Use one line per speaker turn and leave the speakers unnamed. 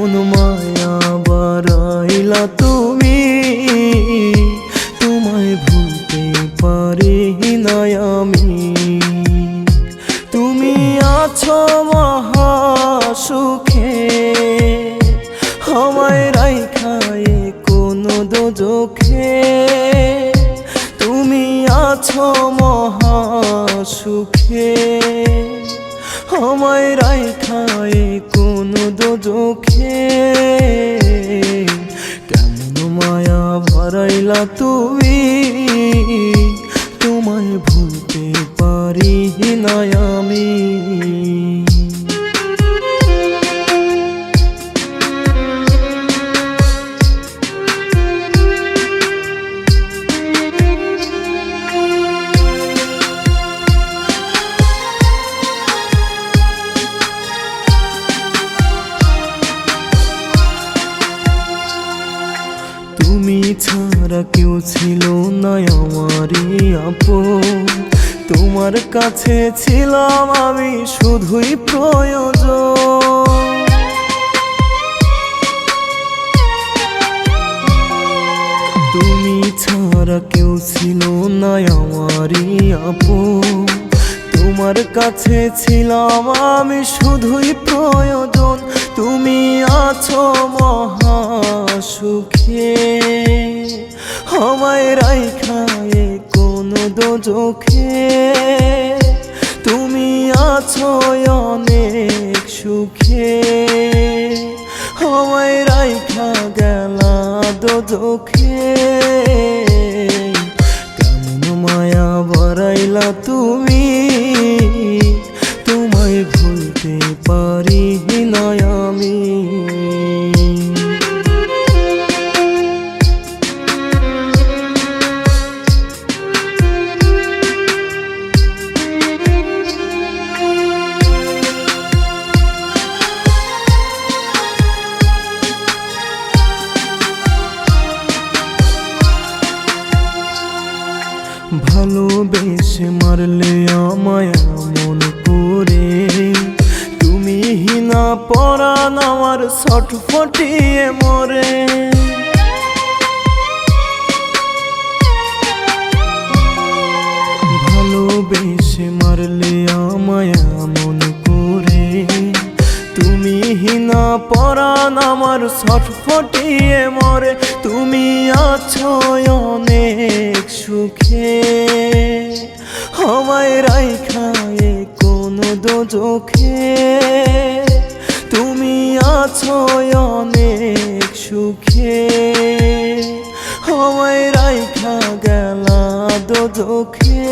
কেমন মায়া বাড়াইলা তুমি, তোমায় ভুলতে পারি না আমি। তুমি আছো মহা সুখে, আমায় রাইখায় কোনো দোজখে। তুমি আছো মহা সুখে, আমায় রাইখায় কোনো দোজখে। কেমন মায়া ভরাইলা তুমি, তোমায় ভুলতে পারি না আমি। তুমি ছাড়া কেউ ছিল না আমারই আপন, তোমার কাছে ছিলাম আমি শুধুই প্রয়োজন। তুমি ছাড়া কেউ ছিল না আমারই আপন, তোমার কাছে ছিলাম আমি শুধুই প্রয়োজন। তুমি আছো মহা সুখে, আমায় রাইখায় কোনো দোজখে। তুমি আছো অনেক সুখে, আমায় রাইখা গেলা দোজখে। কেমন মায়া বাড়াইলা তুমি, তোমায় ভুলতে পারি না আমি। ভালোবেসে মারলে আমায় মন করে, তুমি হিনা পরাণ আমার ছটফটিয়ে মরে। ভালোবেসে মারলে আমায় মন করে, তুমি হিনা পরাণ আমার ছটফটিয়ে মরে। তুমি আছো অনেক সুখে, আমায় রাইখায় কোনো দোজখে। তুমি আছো অনেক সুখে, আমায় রাইখা গেলা দোজখে।